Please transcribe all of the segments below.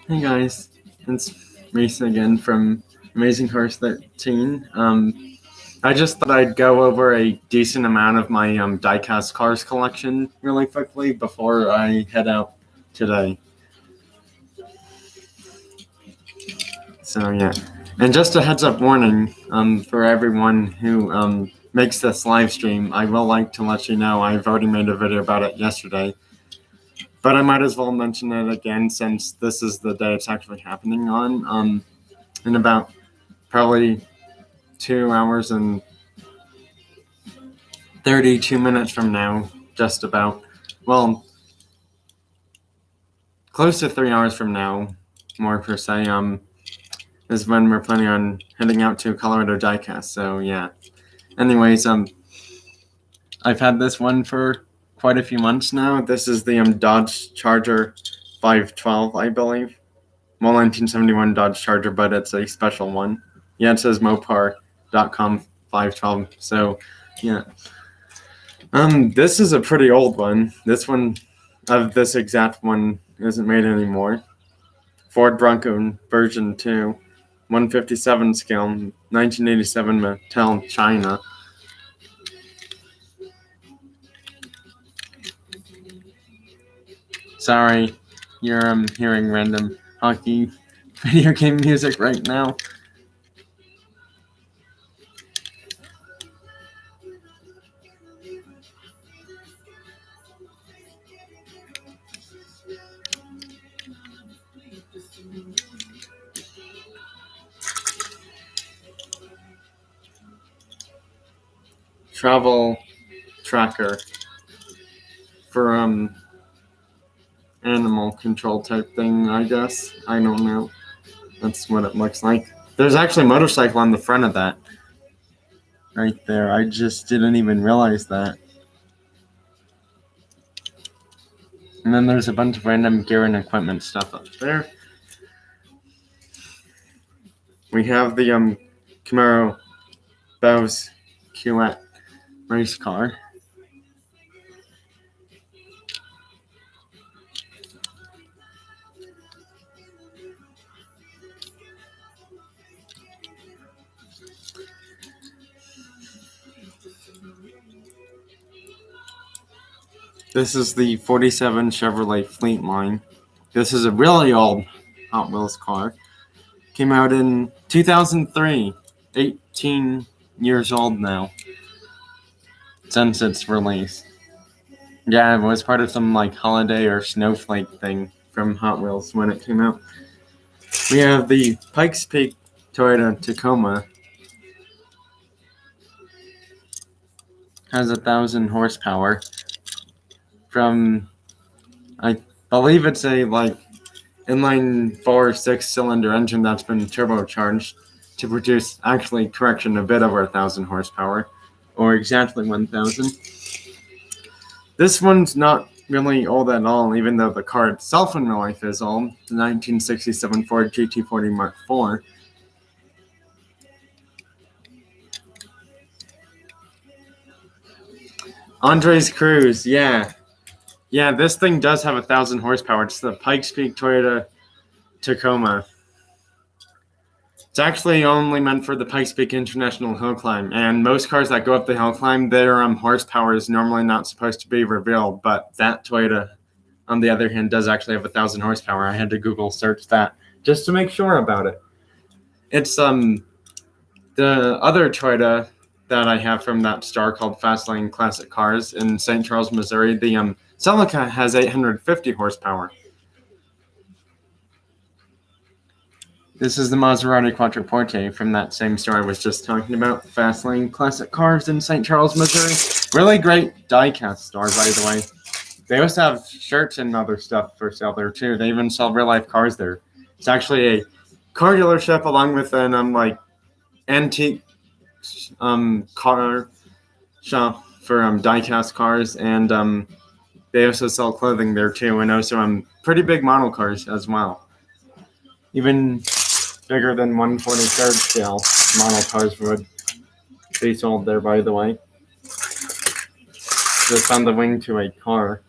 Hey guys, it's Reese again from Amazing Horse 13. I just thought I'd go over a decent amount of my diecast cars collection really quickly before I head out today. So yeah, and just a heads up warning for everyone who makes this live stream. I will like to let you know I've already made a video about it yesterday, but I might as well mention it again since this is the day it's actually happening on. In about probably 2 hours and 32 minutes from now, just about. Well, close to 3 hours from now, more per se, is when we're planning on heading out to Colorado diecast. So yeah. Anyways, I've had this one for quite a few months now. This is the Dodge Charger 512, I believe. Well, 1971 Dodge Charger, but it's a special one. Yeah, it says Mopar.com 512. So yeah. This is a pretty old one. This one, of this exact one, isn't made anymore. Ford Bronco version 2, 157 scale, 1987 Mattel China. Sorry, you're hearing random hockey video game music right now. Travel tracker for animal control type thing, I guess. I don't know. That's what it looks like. There's actually a motorcycle on the front of that. Right there. I just didn't even realize that. And then there's a bunch of random gear and equipment stuff up there. We have the Camaro Bowes Cuette race car. This is the 47 Chevrolet Fleet Line. This is a really old Hot Wheels car. Came out in 2003. 18 years old now since its release. Yeah, it was part of some like holiday or snowflake thing from Hot Wheels when it came out. We have the Pikes Peak Toyota Tacoma. Has 1,000 horsepower. From, I believe it's a like inline 4 6-cylinder engine that's been turbocharged to produce, actually, correction, a bit over 1,000 horsepower, or exactly 1,000. This one's not really old at all, even though the car itself in real life is old. The 1967 Ford GT40 Mark IV. Andre's Cruise, yeah. Yeah, this thing does have 1,000 horsepower. It's the Pikes Peak Toyota Tacoma. It's actually only meant for the Pikes Peak International Hill Climb, and most cars that go up the hill climb, their horsepower is normally not supposed to be revealed, but that Toyota, on the other hand, does actually have 1,000 horsepower. I had to Google search that just to make sure about it. It's the other Toyota that I have from that store called Fastlane Classic Cars in St. Charles, Missouri. The Celica has 850 horsepower. This is the Maserati Quattroporte from that same store I was just talking about. Fastlane Classic Cars in St. Charles, Missouri. Really great diecast store, by the way. They also have shirts and other stuff for sale there too. They even sell real life cars there. It's actually a car dealership along with an like antique car shop for diecast cars, and they also sell clothing there too, and also pretty big model cars as well. Even bigger than 1/43rd scale model cars would be sold there, by the way. Just on the wing to a car.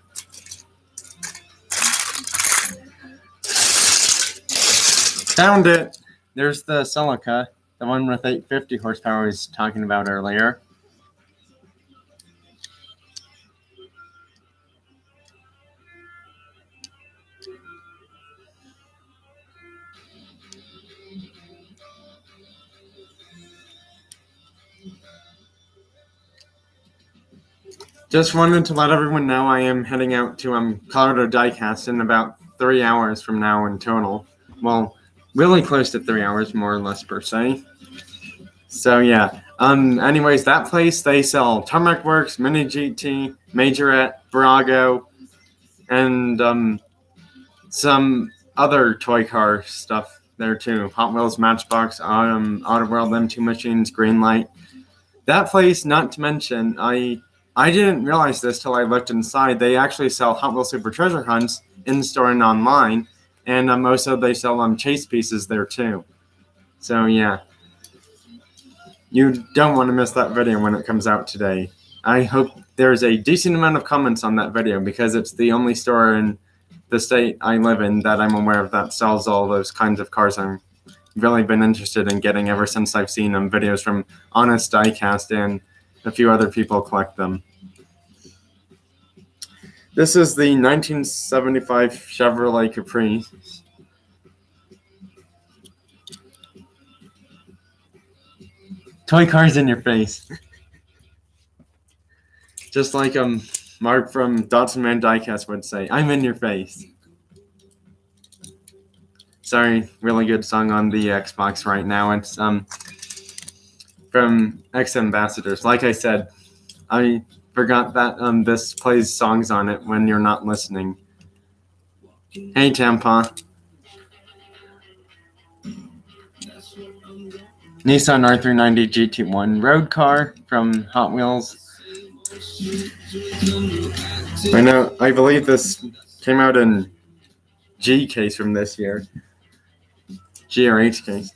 Found it! There's the Celica, the one with 850 horsepower I was talking about earlier. Just wanted to let everyone know I am heading out to Colorado Diecast in about 3 hours from now in total. Well, really close to 3 hours, more or less per se. So yeah. Anyways, that place, they sell Tarmac Works, Mini GT, Majorette, Brago, and some other toy car stuff there too. Hot Wheels, Matchbox, Auto World, M2 Machines, Greenlight. That place, not to mention, I didn't realize this till I looked inside. They actually sell Hot Wheels Super Treasure Hunts in store and online, and also they sell chase pieces there too. So yeah, you don't want to miss that video when it comes out today. I hope there's a decent amount of comments on that video because it's the only store in the state I live in that I'm aware of that sells all those kinds of cars I've really been interested in getting ever since I've seen videos from Honest Diecast and a few other people collect them. This is the 1975 Chevrolet Capri. Toy cars in your face. Just like Mark from Dotson Man Diecast would say, I'm in your face. Sorry, really good song on the Xbox right now. It's from X-Ambassadors. Like I said, I forgot that this plays songs on it when you're not listening. Hey, Tampa. Nissan R390 GT1 road car from Hot Wheels. I believe this came out in G case from this year. G or H case.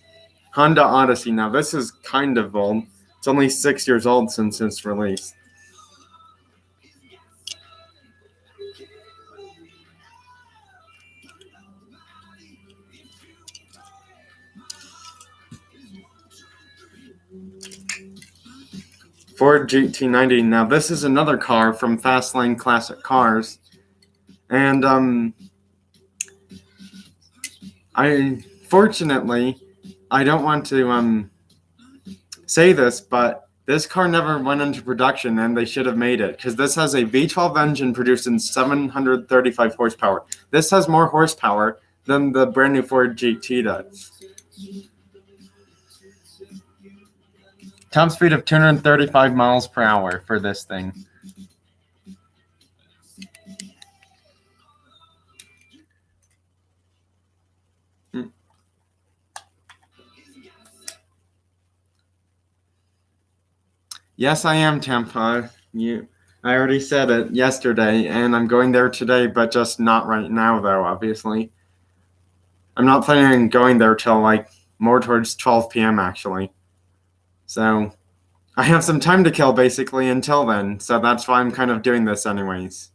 Honda Odyssey. Now, this is kind of old. It's only 6 years old since its release. Ford GT90. Now, this is another car from Fastlane Classic Cars. And fortunately, I don't want to say this, but this car never went into production, and they should have made it, because this has a V12 engine producing 735 horsepower. This has more horsepower than the brand new Ford GT does. Top speed of 235 miles per hour for this thing. Yes, I am, Tampa. I already said it yesterday, and I'm going there today, but just not right now, though, obviously. I'm not planning on going there till, more towards 12 p.m., actually. So, I have some time to kill, basically, until then, so that's why I'm kind of doing this anyways.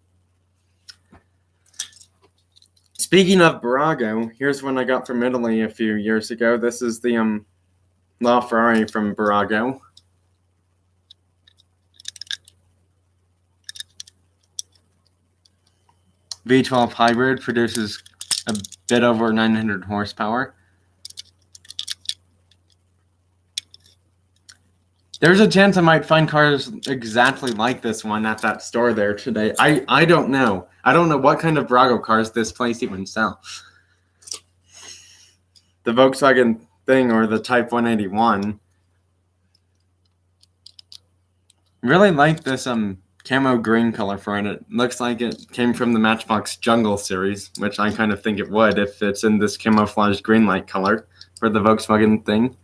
Speaking of Barago, here's one I got from Italy a few years ago. This is the LaFerrari from Barago. V12 hybrid, produces a bit over 900 horsepower. There's a chance I might find cars exactly like this one at that store there today. I don't know. I don't know what kind of Barago cars this place even sells. The Volkswagen thing or the Type 181. Really like this camo green color for it. It looks like it came from the Matchbox Jungle series, which I kind of think it would if it's in this camouflaged green light color for the Volkswagen thing.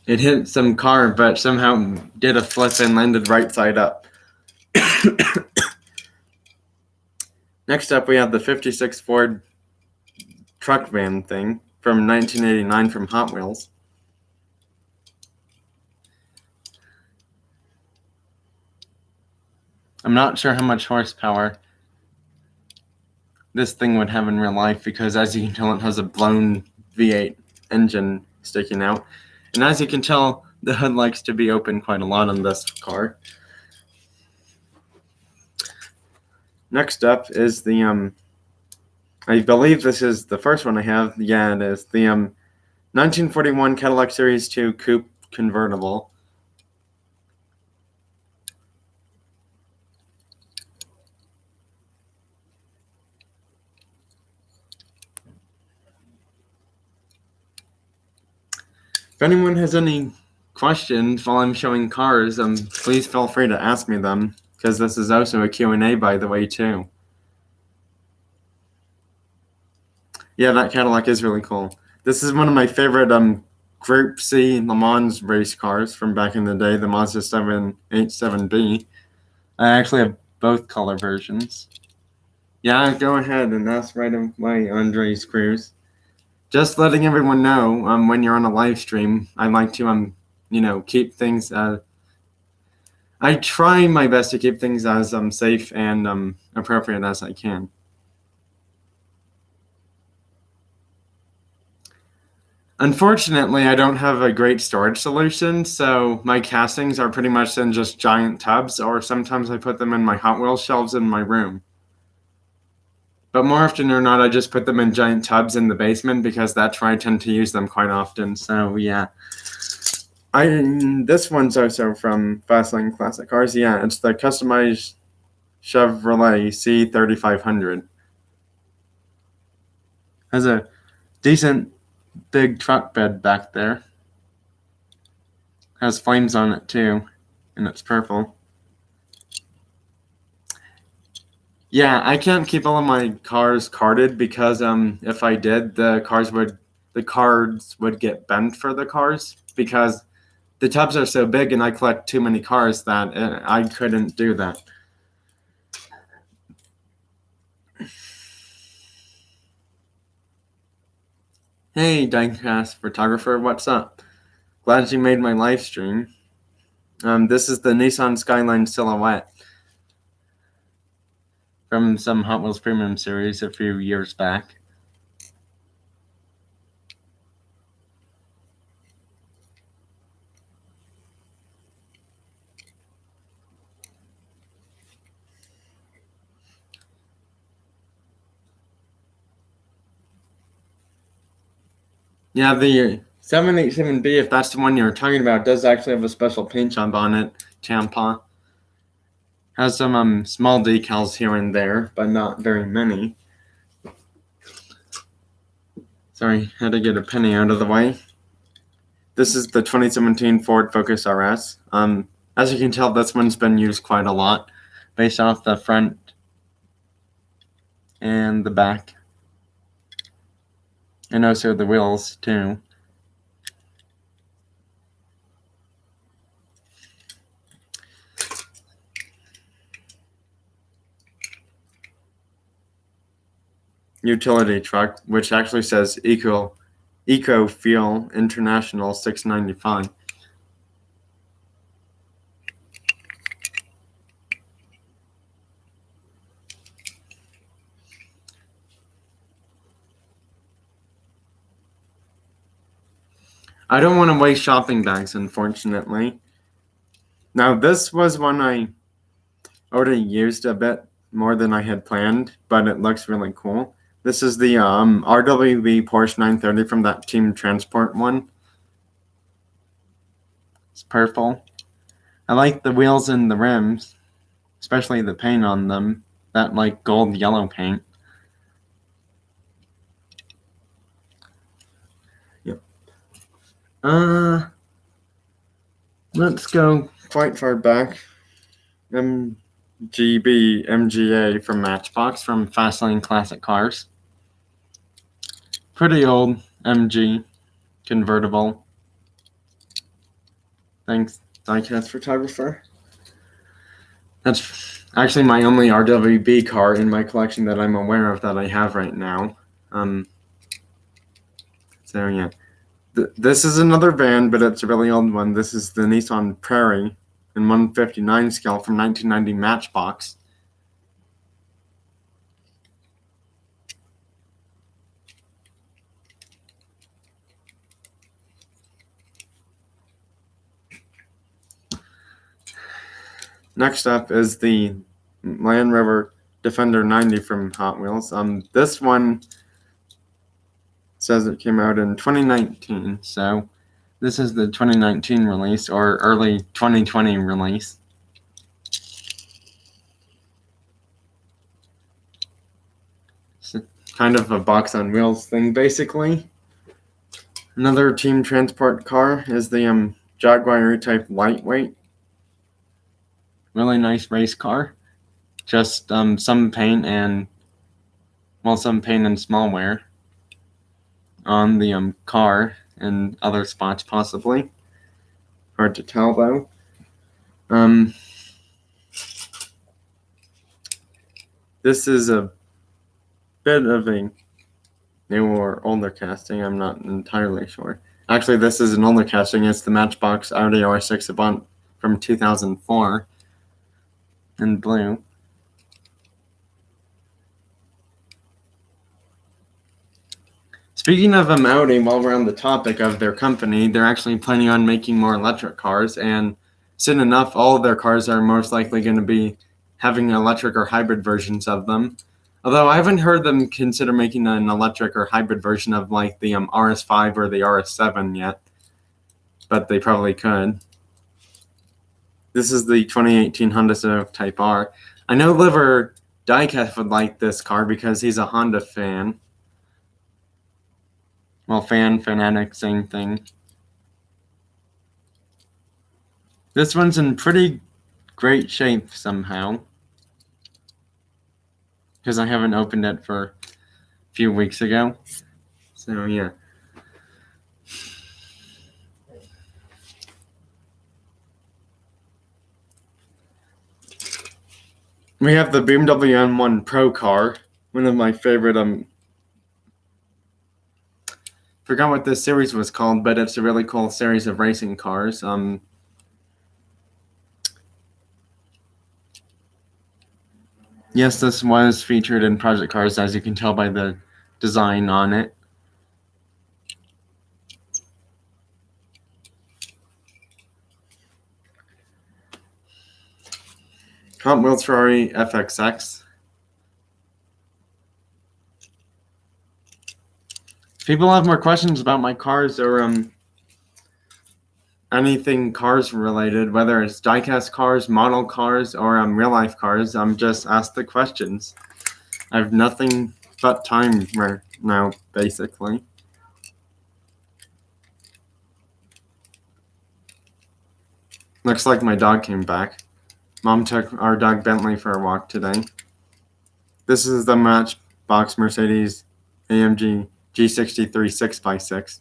It hit some car, but somehow did a flip and landed right side up. Next up, we have the 56 Ford truck van thing from 1989 from Hot Wheels. I'm not sure how much horsepower this thing would have in real life because, as you can tell, it has a blown V8 engine sticking out. And as you can tell, the hood likes to be open quite a lot on this car. Next up is the, I believe this is the first one I have. Yeah, it is. The 1941 Cadillac Series 2 Coupe convertible. If anyone has any questions while I'm showing cars, please feel free to ask me them, because this is also a Q&A, by the way, too. Yeah, that Cadillac is really cool. This is one of my favorite Group C Le Mans race cars from back in the day, the Mazda 787B. I actually have both color versions. Yeah, go ahead and ask right away, Andres Cruz. Just letting everyone know, when you're on a live stream, I like to, keep things. I try my best to keep things as safe and appropriate as I can. Unfortunately, I don't have a great storage solution, so my castings are pretty much in just giant tubs, or sometimes I put them in my Hot Wheels shelves in my room. But more often than not, I just put them in giant tubs in the basement because that's where I tend to use them quite often. So yeah, this one's also from Fastlane Classic Cars. Yeah, it's the customized Chevrolet C3500. Has a decent big truck bed back there. Has flames on it too, and it's purple. Yeah, I can't keep all of my cars carded because if I did, the cards would get bent for the cars because the tubs are so big and I collect too many cars that I couldn't do that. Hey, diecast photographer, what's up? Glad you made my live stream. This is the Nissan Skyline Silhouette from some Hot Wheels Premium series a few years back. Yeah, the 787B, if that's the one you're talking about, does actually have a special paint job on it, Tampa. Has some small decals here and there, but not very many. Sorry, had to get a penny out of the way. This is the 2017 Ford Focus RS. As you can tell, this one's been used quite a lot, based off the front and the back, and also the wheels too. Utility truck, which actually says Eco Fuel International 695. I don't want to waste shopping bags, unfortunately. Now, this was one I already used a bit more than I had planned, but it looks really cool. This is the RWB Porsche 930 from that Team Transport one. It's purple. I like the wheels and the rims, especially the paint on them, that like gold yellow paint. Yep. Let's go quite far back. MGA from Matchbox from Fastlane Classic Cars. Pretty old MG convertible. Thanks, diecast photographer. That's actually my only RWB car in my collection that I'm aware of that I have right now. So yeah, this is another van, but it's a really old one. This is the Nissan Prairie and 159 scale from 1990 Matchbox. Next up is the Land Rover Defender 90 from Hot Wheels. This one says it came out in 2019, so this is the 2019 release or early 2020 release. It's kind of a box on wheels thing, basically. Another team transport car is the Jaguar E-Type Lightweight. Really nice race car. Just some paint and small wear on the car and other spots possibly. Hard to tell though. This is a bit of a new or older casting. I'm not entirely sure. Actually, this is an older casting. It's the Matchbox Audi R6 Avant from 2004 in blue. Speaking of Audi, while we're on the topic of their company, they're actually planning on making more electric cars, and soon enough, all of their cars are most likely going to be having electric or hybrid versions of them. Although I haven't heard them consider making an electric or hybrid version of like the RS5 or the RS7 yet, but they probably could. This is the 2018 Honda Civic Type R. I know Liver Diecast would like this car because he's a Honda fan. Well, fanatic, same thing. This one's in pretty great shape somehow, because I haven't opened it for a few weeks ago. So, yeah. We have the BMW M1 Pro car, one of my favorite forgot what this series was called, but it's a really cool series of racing cars. Yes, this was featured in Project Cars, as you can tell by the design on it. Hot Wheels Ferrari FXX. If people have more questions about my cars or anything cars related, whether it's diecast cars, model cars, or real life cars, just ask the questions. I have nothing but time right now, basically. Looks like my dog came back. Mom took our dog Bentley for a walk today. This is the Matchbox Mercedes AMG G63 6x6.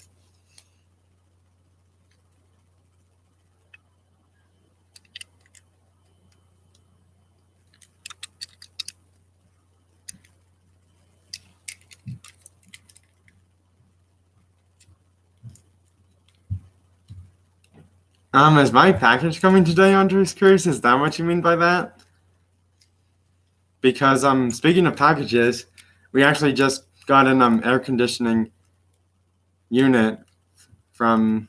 Is my package coming today, Andres Cruz? Is that what you mean by that? Because speaking of packages, we actually just got an air conditioning unit from,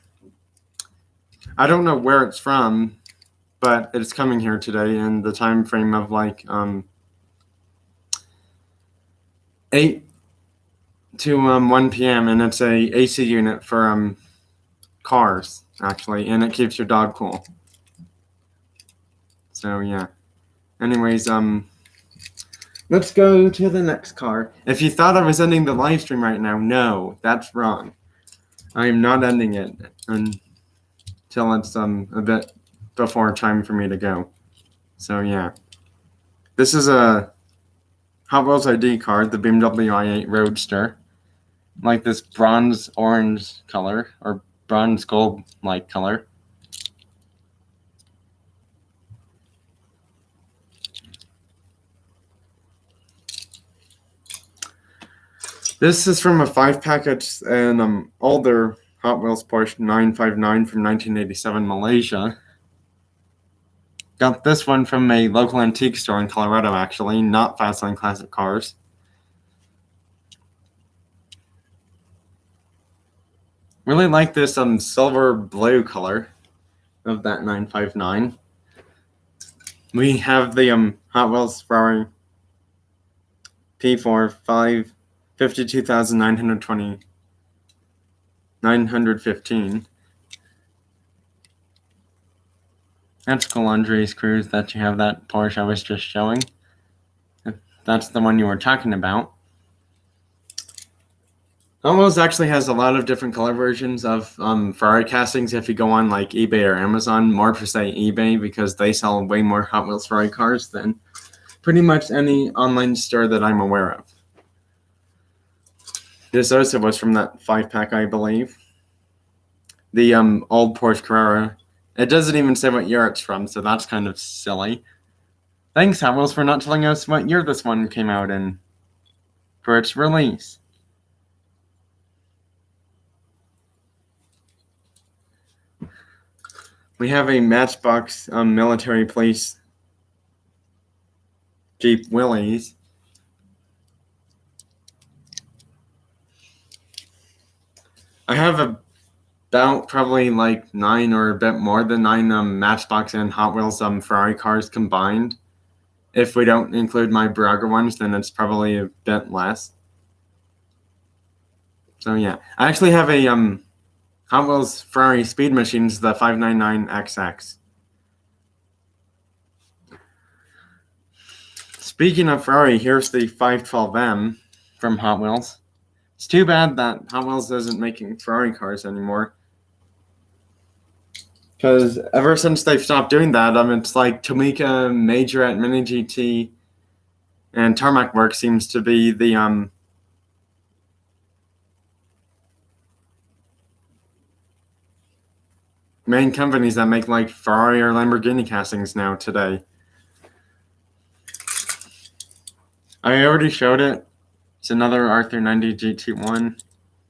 I don't know where it's from, but it's coming here today in the time frame of like 8 to 1 p.m. and it's a AC unit for cars actually, and it keeps your dog cool. So yeah. Anyways, let's go to the next car. If you thought I was ending the live stream right now, no, that's wrong. I am not ending it until it's a bit before time for me to go. So yeah. This is a Hot Wheels ID card, the BMW i8 Roadster. Like this bronze orange color, or bronze gold like color. This is from a 5-package and older Hot Wheels Porsche 959 from 1987 Malaysia. Got this one from a local antique store in Colorado, actually, not Fastlane Classic Cars. Really like this silver blue color of that 959. We have the Hot Wheels Ferrari P4 915. That's Calandri's Cruise that you have that Porsche I was just showing. That's the one you were talking about. Hot Wheels actually has a lot of different color versions of Ferrari castings if you go on like eBay or Amazon, more per se eBay, because they sell way more Hot Wheels Ferrari cars than pretty much any online store that I'm aware of. This also was from that 5-pack, I believe. The old Porsche Carrera. It doesn't even say what year it's from, so that's kind of silly. Thanks, Hot Wheels, for not telling us what year this one came out in for its release. We have a Matchbox military police Jeep Willys. I have about probably like 9 or a bit more than 9 Matchbox and Hot Wheels Ferrari cars combined. If we don't include my Braga ones, then it's probably a bit less. So yeah, I actually have a Hot Wheels Ferrari Speed Machines, the 599XX. Speaking of Ferrari, here's the 512M from Hot Wheels. It's too bad that Hot Wheels isn't making Ferrari cars anymore. Because ever since they've stopped doing that, it's like Tomica, Majorette, Mini GT, and Tarmac Works seems to be the main companies that make like Ferrari or Lamborghini castings now today. I already showed it. It's another Arthur 90 GT1.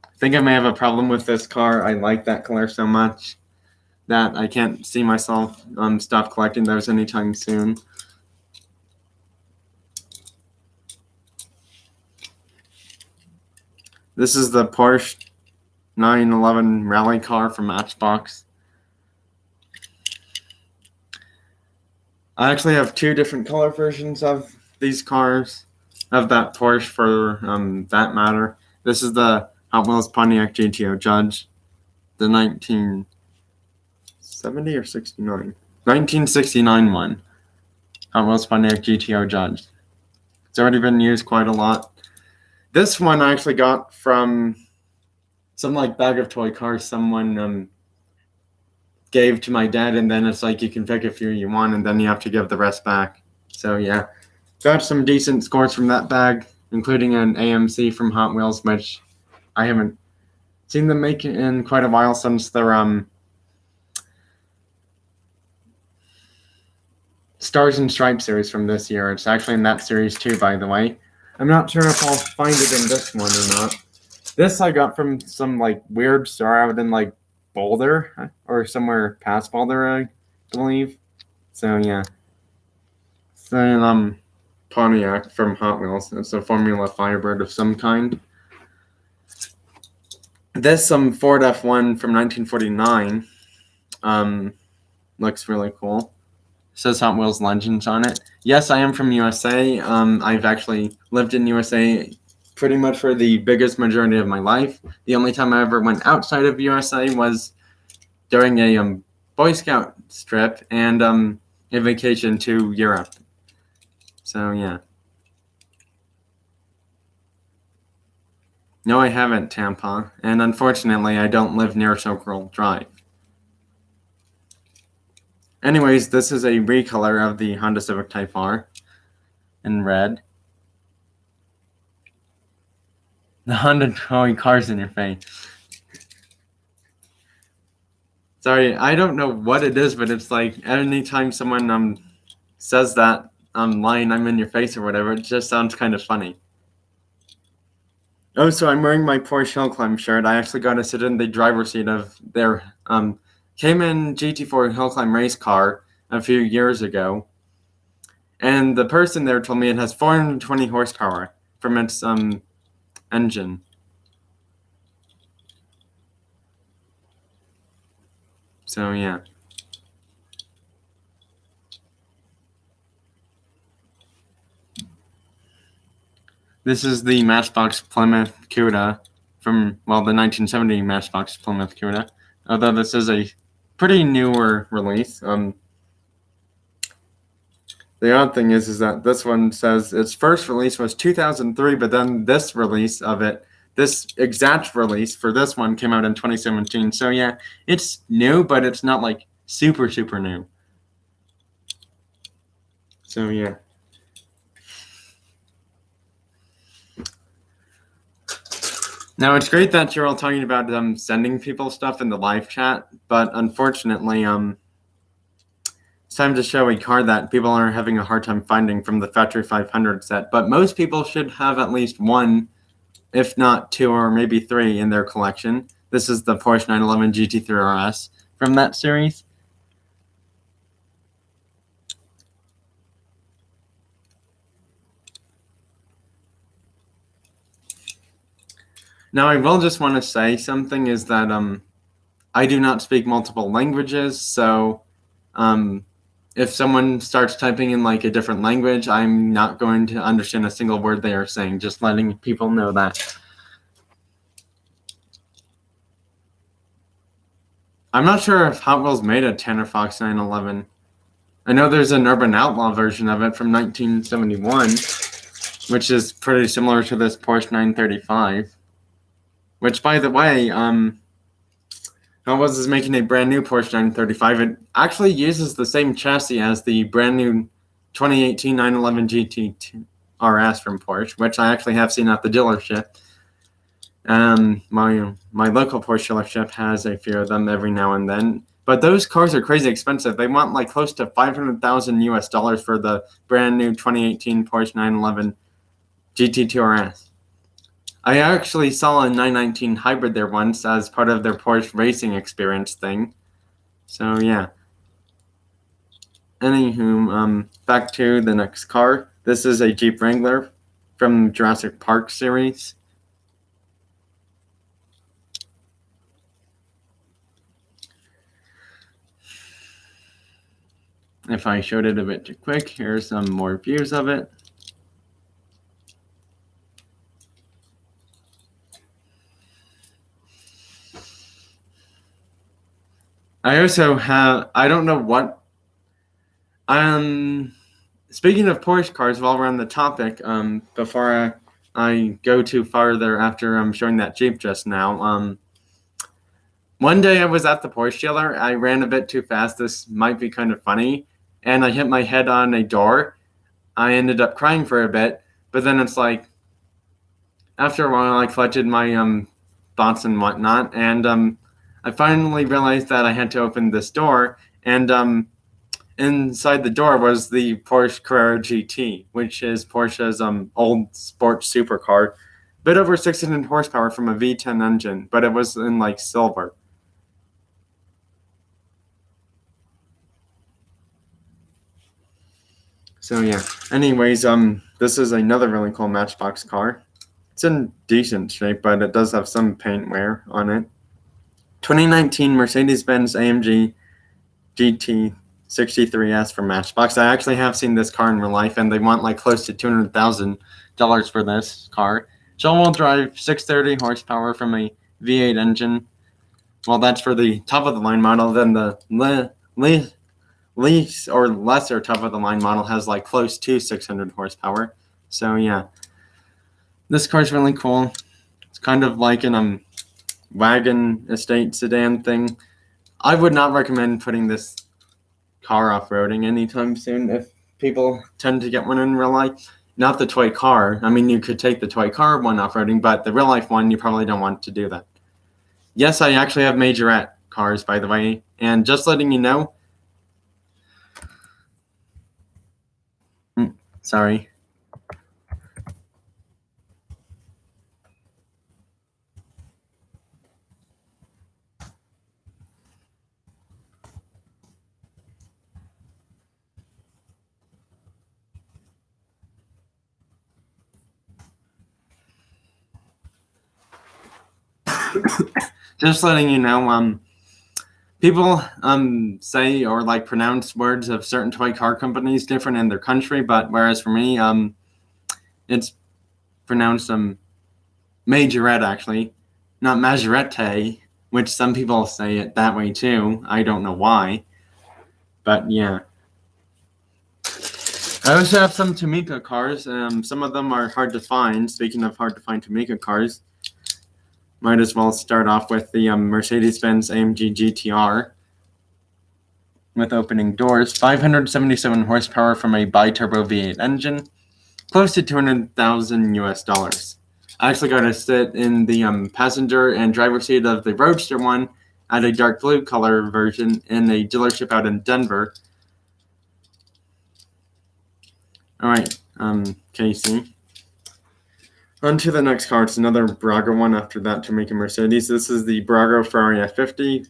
I think I may have a problem with this car. I like that color so much that I can't see myself stop collecting those anytime soon. This is the Porsche 911 rally car from Matchbox. I actually have 2 different color versions of these cars, of that Porsche for that matter. This is the Hot Wheels Pontiac GTO Judge, the 1970 or 69? 1969 one. Hot Wheels Pontiac GTO Judge. It's already been used quite a lot. This one I actually got from some like bag of toy cars someone gave to my dad, and then it's like you can pick a few you want, and then you have to give the rest back. So yeah, got some decent scores from that bag, including an AMC from Hot Wheels, which I haven't seen them make in quite a while since their Stars and Stripes series from this year. It's actually in that series too, by the way. I'm not sure if I'll find it in this one or not. This I got from some like weird store out in like Boulder or somewhere past Boulder, I believe. So yeah. So Pontiac from Hot Wheels. It's a Formula Firebird of some kind. This Ford F1 from 1949 looks really cool. It says Hot Wheels Legends on it. Yes, I am from USA. I've actually lived in USA pretty much for the biggest majority of my life. The only time I ever went outside of USA was during a Boy Scout trip and a vacation to Europe. So yeah. No, I haven't, Tampa, and unfortunately, I don't live near Soquel Drive. Anyways, this is a recolor of the Honda Civic Type R in red. The Honda throwing cars in your face. Sorry, I don't know what it is, but it's like anytime someone says that line, I'm in your face or whatever, it just sounds kind of funny. Oh, so I'm wearing my Porsche Hill Climb shirt. I actually got to sit in the driver's seat of their Cayman GT4 Hill Climb race car a few years ago, and the person there told me it has 420 horsepower from its engine. So yeah. This is the Matchbox Plymouth Cuda from, well, the 1970 Matchbox Plymouth Cuda. Although this is a pretty newer release. The odd thing is that this one says its first release was 2003, but then this release of it, this exact release for this one came out in 2017. So yeah, it's new, but it's not like super, super new. So yeah. Now it's great that you're all talking about sending people stuff in the live chat, but unfortunately, it's time to show a card that people are having a hard time finding from the Factory 500 set. But most people should have at least one, if not two or maybe three in their collection. This is the Porsche 911 GT3 RS from that series. Now I will just want to say something is that I do not speak multiple languages, so if someone starts typing in like a different language, I'm not going to understand a single word they are saying, just letting people know that. I'm not sure if Hot Wheels made a Tanner Fox 911. I know there's an Urban Outlaw version of it from 1971, which is pretty similar to this Porsche 935. Which, by the way, Hot Wheels is making a brand new Porsche 935. It actually uses the same chassis as the brand new 2018 911 GT RS from Porsche, which I actually have seen at the dealership. My local Porsche dealership has a few of them every now and then. But those cars are crazy expensive. They want like close to $500,000 US for the brand new 2018 Porsche 911 GT2 RS. I actually saw a 919 hybrid there once as part of their Porsche racing experience thing. So yeah. Anywho, back to the next car. This is a Jeep Wrangler from Jurassic Park series. If I showed it a bit too quick, here's some more views of it. I also have, I don't know what, speaking of Porsche cars, while we're on the topic, before I go too farther after showing that Jeep just now, one day I was at the Porsche dealer, I ran a bit too fast, this might be kind of funny, and I hit my head on a door. I ended up crying for a bit, but then it's like, after a while I collected my thoughts and whatnot, and I finally realized that I had to open this door, and inside the door was the Porsche Carrera GT, which is Porsche's old sports supercar, bit over 600 horsepower from a V10 engine, but it was in like silver. So yeah. Anyways, this is another really cool Matchbox car. It's in decent shape, but it does have some paint wear on it. 2019 Mercedes-Benz AMG GT63S from Matchbox. I actually have seen this car in real life, and they want like close to $200,000 for this car. It's all-wheel drive, 630 horsepower from a V8 engine. Well, that's for the top-of-the-line model. Then the least or lesser top-of-the-line model has like close to 600 horsepower. So yeah, this car's really cool. It's kind of like an wagon estate sedan thing. I would not recommend putting this car off-roading anytime soon if people tend to get one in real life. Not the toy car. I mean, you could take the toy car one off-roading, but the real-life one, you probably don't want to do that. Yes, I actually have majorette cars, by the way, and just letting you know. Sorry. Just letting you know, people say or like pronounce words of certain toy car companies different in their country, but whereas for me, it's pronounced majorette actually, not majorette, which some people say it that way too. I don't know why, but yeah. I also have some Tomica cars. Some of them are hard to find. Speaking of hard to find Tomica cars, might as well start off with the Mercedes-Benz AMG GTR with opening doors. 577 horsepower from a bi-turbo V8 engine, close to $200,000 US. I actually got to sit in the passenger and driver seat of the Roadster one at a dark blue color version in a dealership out in Denver. All right, Casey. On to the next car. It's another Braga one after that to make a Mercedes. This is the Braga Ferrari F50.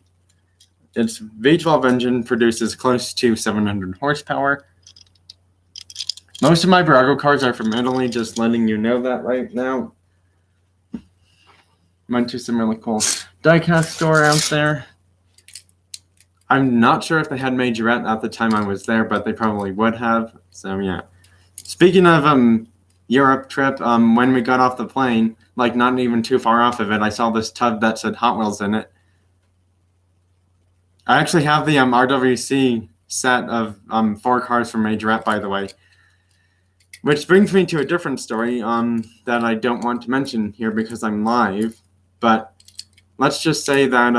Its V12 engine produces close to 700 horsepower. Most of my Braga cars are from Italy, just letting you know that right now. Went to some really cool diecast store out there. I'm not sure if they had majorette at the time I was there, but they probably would have. So yeah. Speaking of Europe trip, when we got off the plane, like not even too far off of it, I saw this tub that said Hot Wheels in it. I actually have the RWC set of 4 cars from Majorette, by the way. Which brings me to a different story that I don't want to mention here because I'm live. But let's just say that,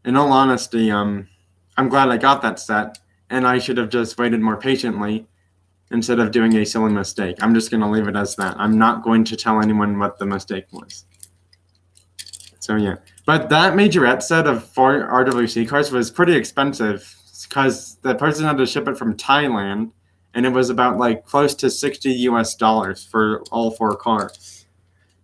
in all honesty, I'm glad I got that set, and I should have just waited more patiently instead of doing a silly mistake. I'm just going to leave it as that. I'm not going to tell anyone what the mistake was. So yeah. But that Majorette set of 4 RWC cars was pretty expensive because the person had to ship it from Thailand, and it was about like close to $60 US for all 4 cars.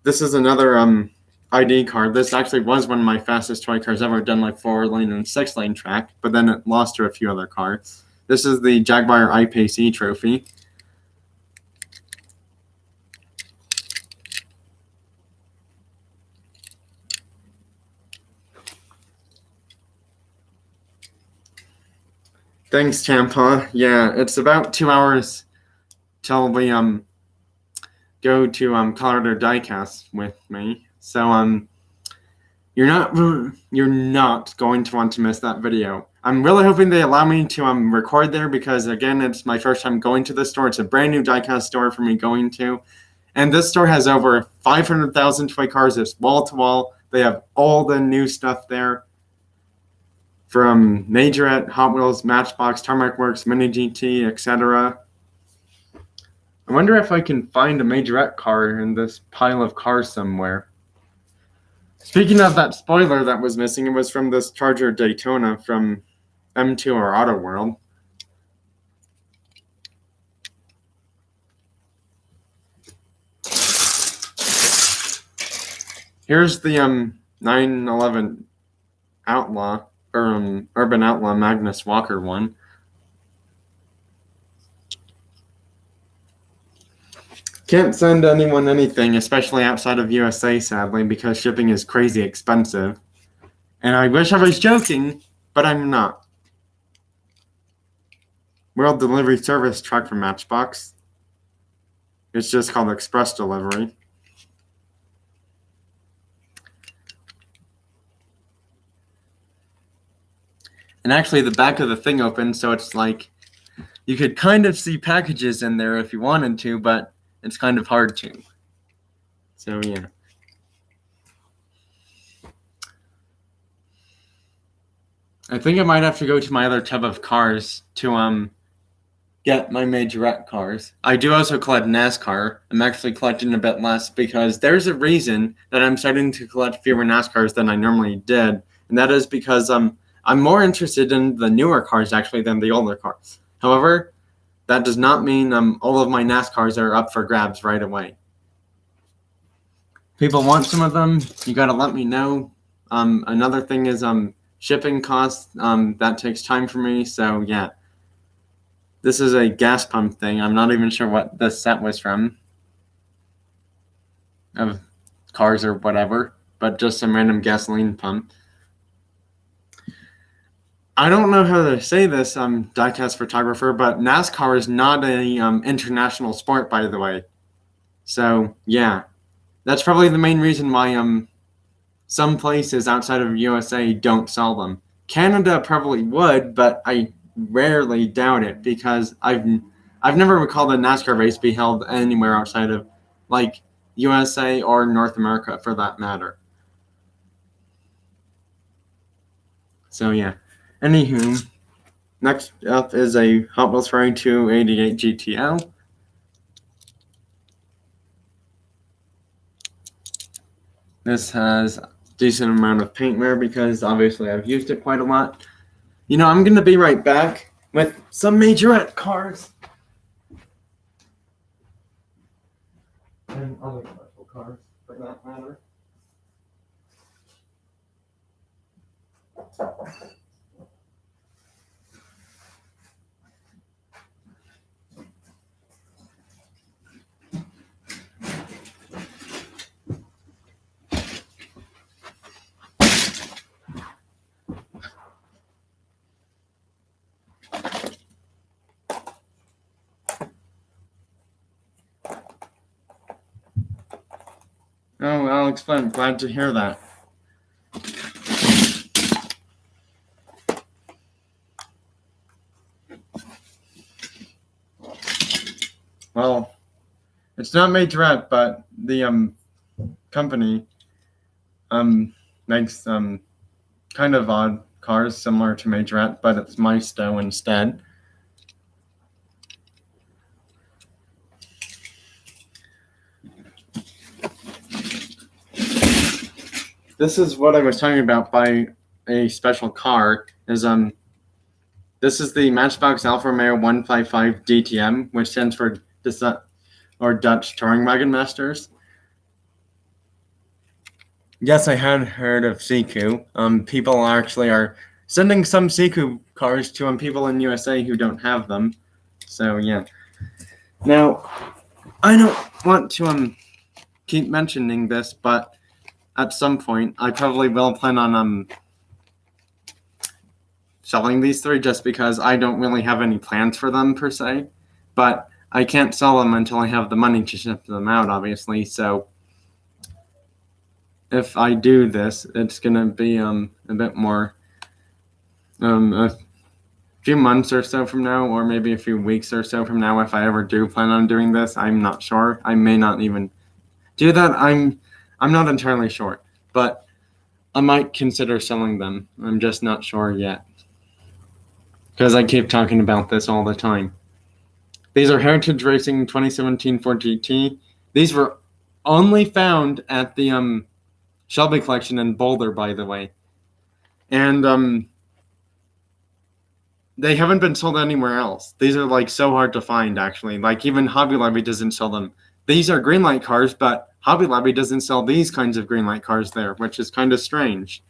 This is another ID car. This actually was one of my fastest toy cars ever, done like 4-lane and 6-lane track, but then it lost to a few other cars. This is the Jaguar I-Pace E trophy. Thanks, Tampa. Yeah, it's about 2 hours till we go to Colorado Diecast with me. So you're not going to want to miss that video. I'm really hoping they allow me to record there because again, it's my first time going to this store. It's a brand new diecast store for me going to, and this store has over 500,000 toy cars. It's wall to wall. They have all the new stuff there. From Majorette, Hot Wheels, Matchbox, Tarmac Works, Mini GT, etc. I wonder if I can find a Majorette car in this pile of cars somewhere. Speaking of that spoiler that was missing, it was from this Charger Daytona from M2 or Auto World. Here's the 911 Outlaw. Urban Outlaw Magnus Walker one. Can't send anyone anything, especially outside of USA, sadly, because shipping is crazy expensive. And I wish I was joking, but I'm not. World Delivery Service truck from Matchbox. It's just called Express Delivery. And actually, the back of the thing opens, so it's like you could kind of see packages in there if you wanted to, but it's kind of hard to. So, yeah. I think I might have to go to my other tub of cars to get my Majorette cars. I do also collect NASCAR. I'm actually collecting a bit less because there's a reason that I'm starting to collect fewer NASCARs than I normally did, and that is because I'm more interested in the newer cars actually than the older cars. However, that does not mean all of my NASCARs are up for grabs right away. People want some of them, you gotta let me know. Another thing is shipping costs. That takes time for me, so yeah. This is a gas pump thing. I'm not even sure what this set was from. Of cars or whatever, but just some random gasoline pump. I don't know how to say this, diecast photographer, but NASCAR is not a international sport, by the way. So yeah, that's probably the main reason why some places outside of USA don't sell them. Canada probably would, but I rarely doubt it because I've never recalled a NASCAR race be held anywhere outside of like USA or North America for that matter. So yeah. Anywho, next up is a Hot Wheels Ferrari 288 GTO. This has a decent amount of paint wear because obviously I've used it quite a lot. You know, I'm going to be right back with some majorette cars. And other special cars, for that matter. Oh, Alex, I'm glad to hear that. Well, it's not majorette, but the company makes kind of odd cars similar to majorette, but it's Maisto instead. This is what I was talking about by a special car. Is this is the Matchbox Alfa Romeo 155 DTM, which stands for Dutch Touring Wagon Masters. Yes, I had heard of Siku. People actually are sending some Siku cars to people in USA who don't have them. So yeah. Now, I don't want to keep mentioning this, but at some point I probably will plan on selling these three just because I don't really have any plans for them per se. But I can't sell them until I have the money to ship them out, obviously. So if I do this, it's gonna be a bit more a few months or so from now, or maybe a few weeks or so from now, if I ever do plan on doing this. I'm not sure. I may not even do that. I'm not entirely sure, but I might consider selling them. I'm just not sure yet because I keep talking about this all the time. These are Heritage Racing 2017 Ford GT. These were only found at the Shelby collection in Boulder, by the way. And they haven't been sold anywhere else. These are like so hard to find, actually. Like even Hobby Lobby doesn't sell them. These are Greenlight cars, but Hobby Lobby doesn't sell these kinds of Greenlight cars there, which is kind of strange.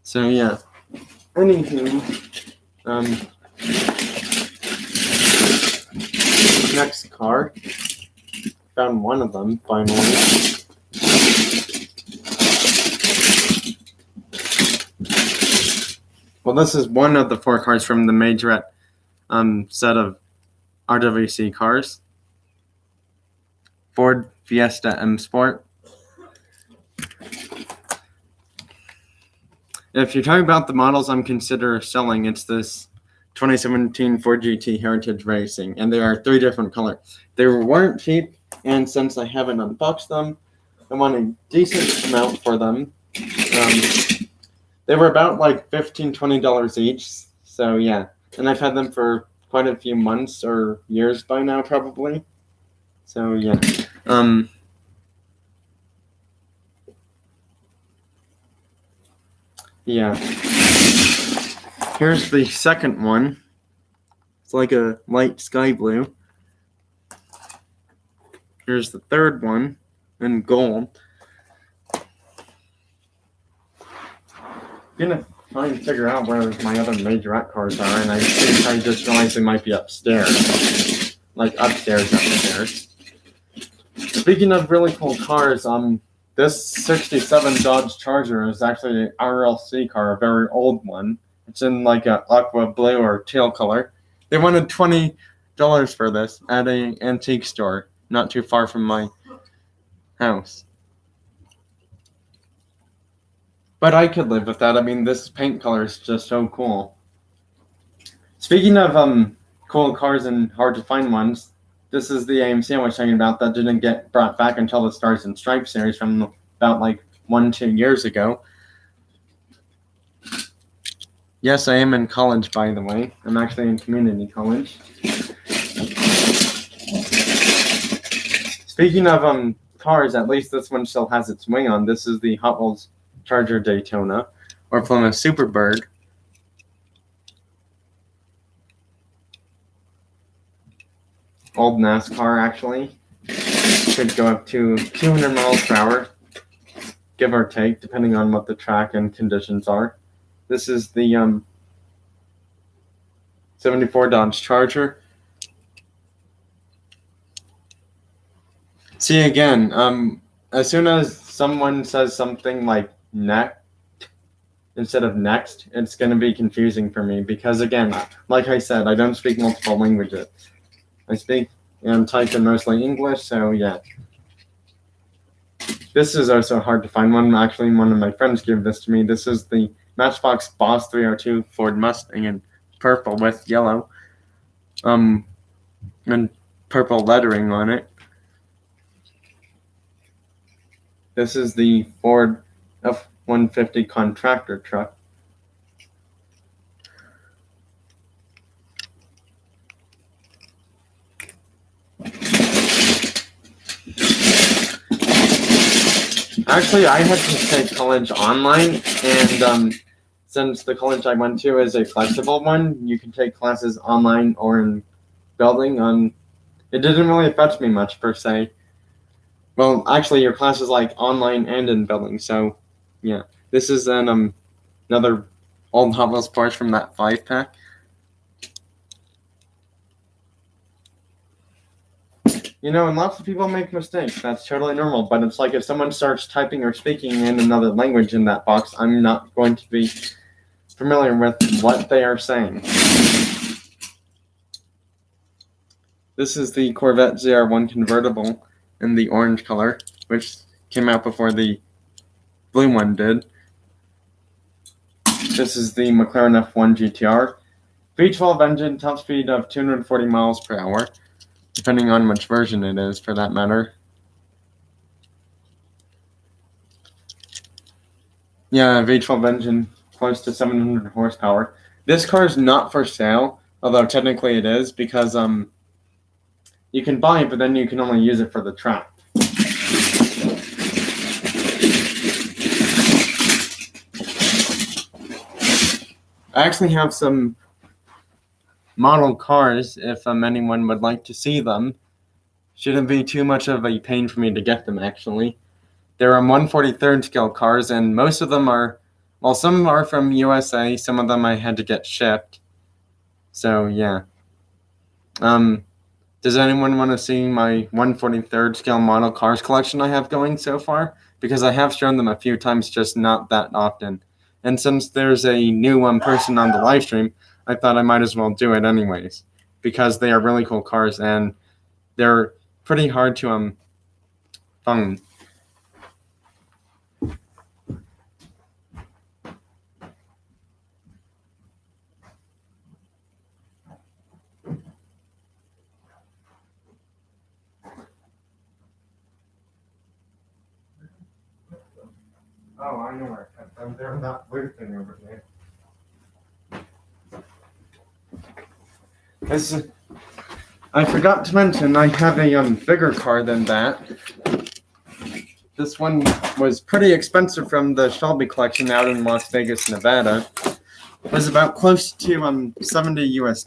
So yeah. Anywho, next car. Found one of them finally. Well, this is one of the four cars from the majorette set of RWC cars. Ford Fiesta M Sport. If you're talking about the models I'm considering selling, it's this 2017 Ford GT Heritage Racing, and there are three different colors. They weren't cheap, and since I haven't unboxed them, I want a decent amount for them. They were about like $15, $20 each, so yeah. And I've had them for quite a few months or years by now, probably. So yeah. Yeah. Here's the second one. It's like a light sky blue. Here's the third one in gold. I'm gonna try and figure out where my other majorette cars are, and I think I just realized they might be upstairs. Like upstairs. Speaking of really cool cars, This 67 Dodge Charger is actually an RLC car, a very old one. It's in like a aqua blue or teal color. They wanted $20 for this at an antique store not too far from my house. But I could live with that. I mean, this paint color is just so cool. Speaking of cool cars and hard to find ones, this is the AMC I was talking about that didn't get brought back until the Stars and Stripes series from about like 1-2 years ago. Yes, I am in college, by the way. I'm actually in community college. Speaking of cars, at least this one still has its wing on. This is the Hot Wheels Charger Daytona, or Plymouth Superbird. Old NASCAR, actually. Could go up to 200 miles per hour, give or take, depending on what the track and conditions are. This is the 74 Dodge Charger. See, again, as soon as someone says something like next instead of next, it's going to be confusing for me because, again, like I said, I don't speak multiple languages. I speak and type in mostly English, so yeah. This is also hard to find one. Actually, one of my friends gave this to me. This is the Matchbox Boss 302 Ford Mustang in purple with yellow, and purple lettering on it. This is the Ford F-150 contractor truck. Actually, I had to take college online, and since the college I went to is a flexible one, you can take classes online or in building. It didn't really affect me much per se. Well, actually, your class is like online and in building, so yeah. This is an another old Hot Wheels Porsche from that 5-pack. You know, and lots of people make mistakes. That's totally normal. But it's like if someone starts typing or speaking in another language in that box, I'm not going to be familiar with what they are saying. This is the Corvette ZR1 convertible in the orange color, which came out before the blue one did. This is the McLaren F1 GTR. V12 engine, top speed of 240 miles per hour. Depending on which version it is, for that matter. Yeah, V12 engine, close to 700 horsepower. This car is not for sale, although technically it is, because you can buy it, but then you can only use it for the track. I actually have some model cars, if anyone would like to see them. Shouldn't be too much of a pain for me to get them, actually. They're 1/43rd scale cars, and most of them are, well, some are from USA, some of them I had to get shipped. So, yeah. Does anyone want to see my 1/43rd scale model cars collection I have going so far? Because I have shown them a few times, just not that often. And since there's a new person on the live stream, I thought I might as well do it anyways, because they are really cool cars and they're pretty hard to find. Oh, I know where I cut them. They're in that blue thing over there. I forgot to mention, I have a bigger car than that. This one was pretty expensive from the Shelby collection out in Las Vegas, Nevada. It was about close to $70 US.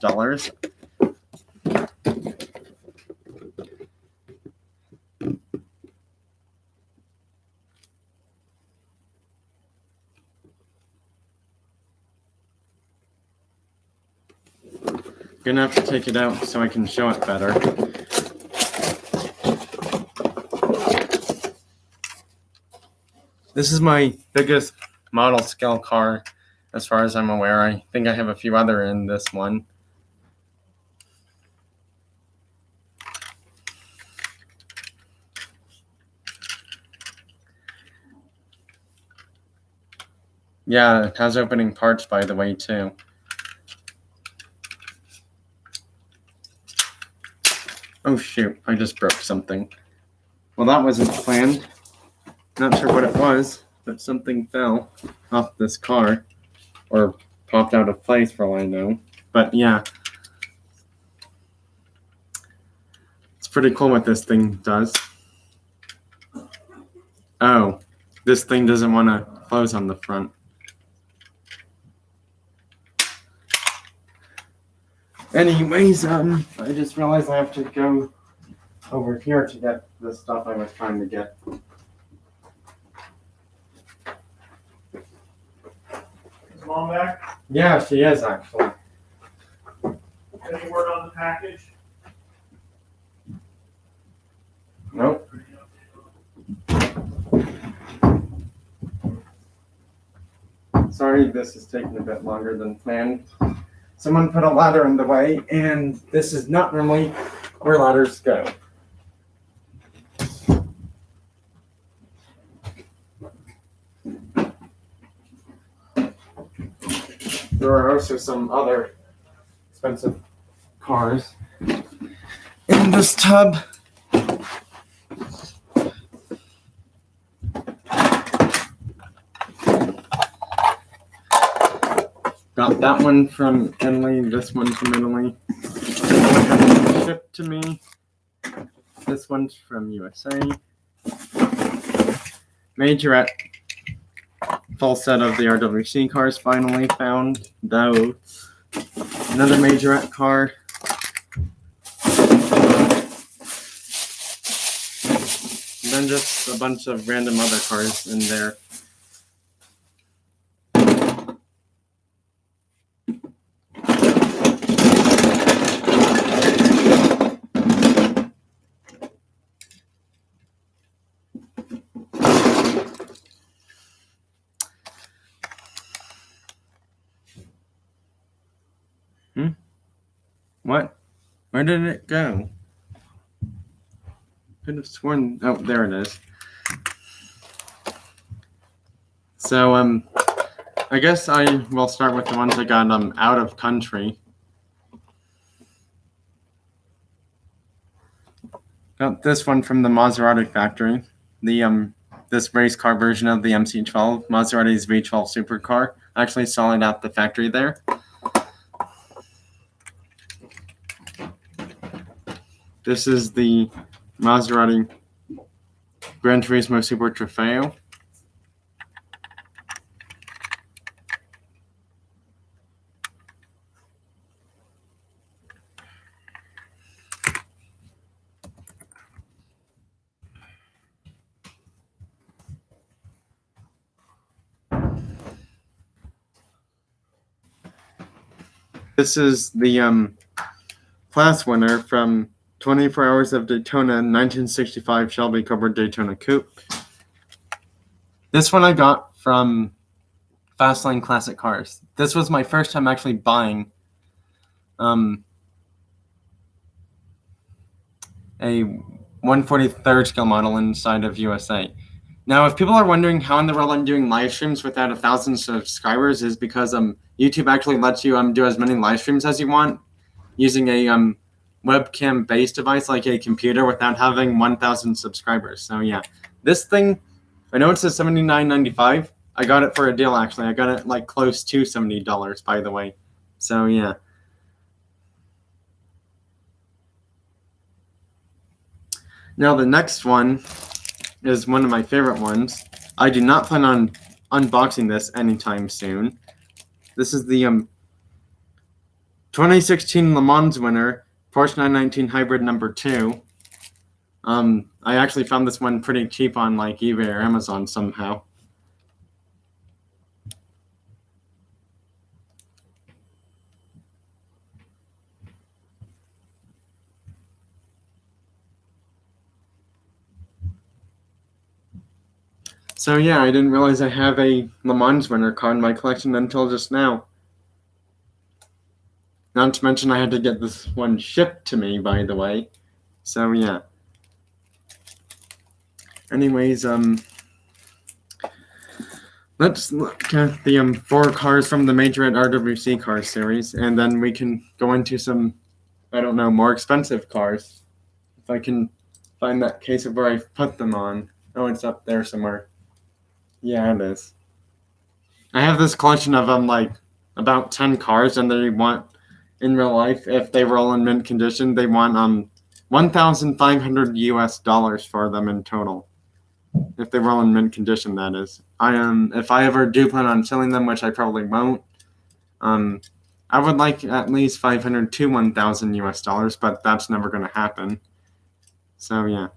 Gonna have to take it out so I can show it better. This is my biggest model scale car as far as I'm aware. I think I have a few other in this one. Yeah, it has opening parts, by the way, too. Oh shoot, I just broke something. Well, that wasn't planned. Not sure what it was, but something fell off this car. Or popped out of place for all I know. But yeah. It's pretty cool what this thing does. Oh, this thing doesn't want to close on the front. Anyways, I just realized I have to go over here to get the stuff I was trying to get. Is Mom back? Yeah, she is actually. Any word on the package? Nope. Sorry, this is taking a bit longer than planned. Someone put a ladder in the way, and this is not normally where ladders go. There are also some other expensive cars in this tub. Got that one from Italy, this one from Italy. Shipped to me. This one's from USA. Majorette. Full set of the RWC cars finally found, though. Another Majorette car. And then just a bunch of random other cars in there. What? Where did it go? Could have sworn. Oh, there it is. So, I guess I will start with the ones I got out of country. Got this one from the Maserati factory. This race car version of the MC12, Maserati's V12 supercar. I actually saw it at the factory there. This is the Maserati Gran Turismo Super Trofeo. This is the class winner from 24 Hours of Daytona 1965 Shelby Cobra Daytona Coupe. This one I got from Fastlane Classic Cars. This was my first time actually buying a 143rd scale model inside of USA. Now, if people are wondering how in the world I'm doing live streams without 1,000 subscribers, is because YouTube actually lets you do as many live streams as you want using a webcam-based device like a computer without having 1,000 subscribers. So yeah, this thing, I know it says $79.95. I got it for a deal actually. I got it like close to $70, by the way. So yeah. Now the next one is one of my favorite ones. I do not plan on unboxing this anytime soon. This is the 2016 Le Mans winner, Porsche 919 Hybrid number 2. I actually found this one pretty cheap on like eBay or Amazon somehow. So yeah, I didn't realize I have a Le Mans winner car in my collection until just now. Not to mention I had to get this one shipped to me, by the way. So yeah. Anyways, let's look at the 4 cars from the Majorette RWC car series, and then we can go into some, I don't know, more expensive cars. If I can find that case of where I put them on. Oh, it's up there somewhere. Yeah, it is. I have this collection of like about 10 cars, and they want, in real life, if they were all in mint condition, they want $1,500 US for them in total. If they were all in mint condition, that is. If I ever do plan on selling them, which I probably won't, I would like at least $500 to $1,000 US, but that's never going to happen. So yeah.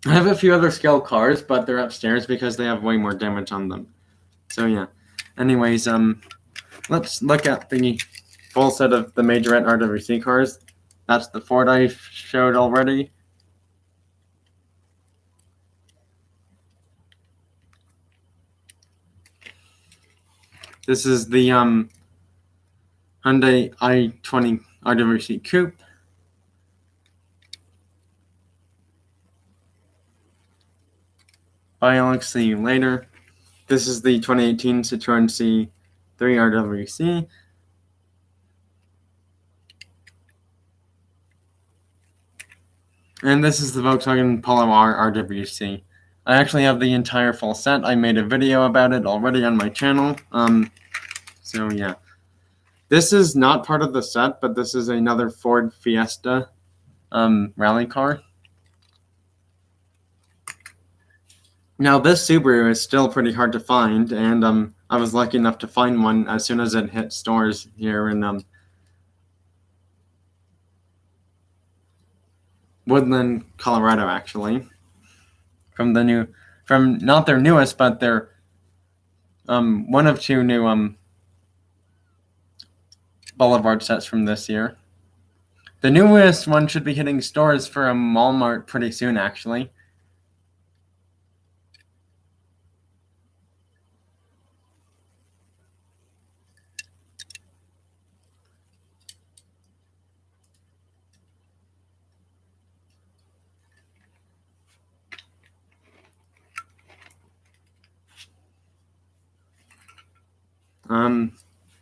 I have a few other scale cars, but they're upstairs because they have way more damage on them. So yeah. Anyways, let's look at the full set of the Majorette RWC cars. That's the Ford I showed already. This is the Hyundai i20 RWC Coupe. Bye, I'll see you later. This is the 2018 Citroen C3 RWC. And this is the Volkswagen Polo R RWC. I actually have the entire full set. I made a video about it already on my channel. So yeah. This is not part of the set, but this is another Ford Fiesta rally car. Now this Subaru is still pretty hard to find, and I was lucky enough to find one as soon as it hit stores here in Woodland, Colorado, actually. From not their newest, but their one of 2 new Boulevard sets from this year. The newest one should be hitting stores for a Walmart pretty soon, actually.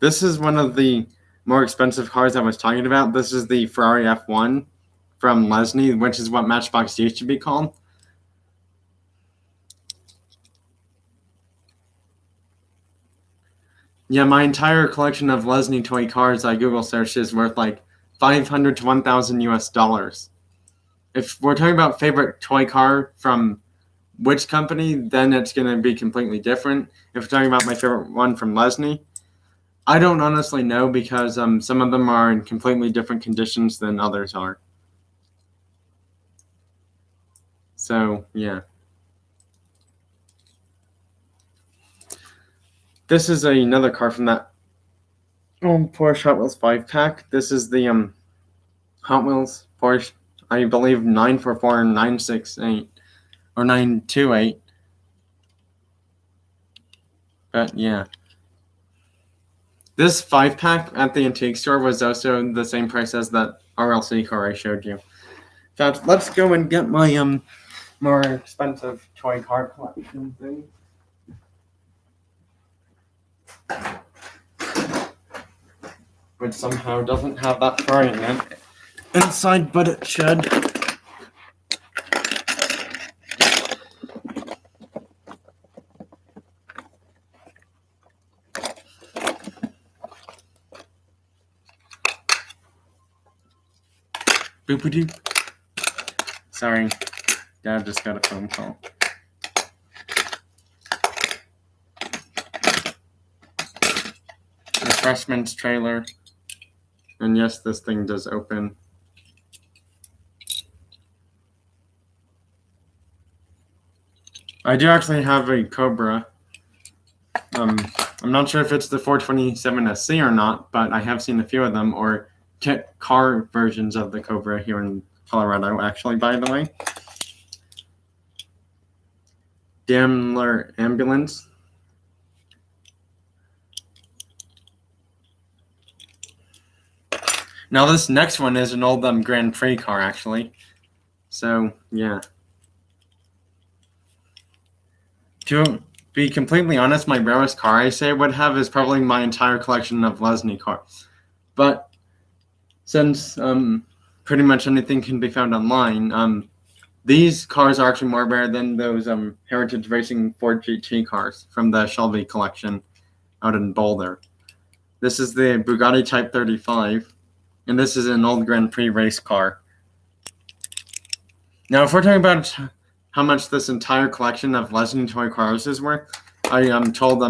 This is one of the more expensive cars I was talking about. This is the Ferrari F1 from Lesney, which is what Matchbox used to be called. Yeah, my entire collection of Lesney toy cars I Google searched is worth like $500 to $1,000 US. If we're talking about favorite toy car from which company, then it's going to be completely different. If we're talking about my favorite one from Lesney, I don't honestly know because some of them are in completely different conditions than others are. So, yeah. This is another car from that Porsche Hot Wheels 5-pack. This is the Hot Wheels Porsche, I believe 944 968 or 928. But yeah. This 5-pack at the antique store was also the same price as that RLC car I showed you. In fact, let's go and get my more expensive toy car collection thing. Which somehow doesn't have that variant inside, but it should. Boop-a-doop. Sorry, Dad just got a phone call. Refreshments trailer. And yes, this thing does open. I do actually have a Cobra. I'm not sure if it's the 427 SC or not, but I have seen a few of them, or kit car versions of the Cobra here in Colorado, actually, by the way. Daimler ambulance. Now this next one is an old Grand Prix car, actually. So, yeah. To be completely honest, my rarest car I say I would have is probably my entire collection of Lesney cars. But since pretty much anything can be found online, these cars are actually more rare than those Heritage Racing Ford GT cars from the Shelby collection out in Boulder. This is the Bugatti Type 35, and this is an old Grand Prix race car. Now, if we're talking about how much this entire collection of Lesney toy cars is worth, I told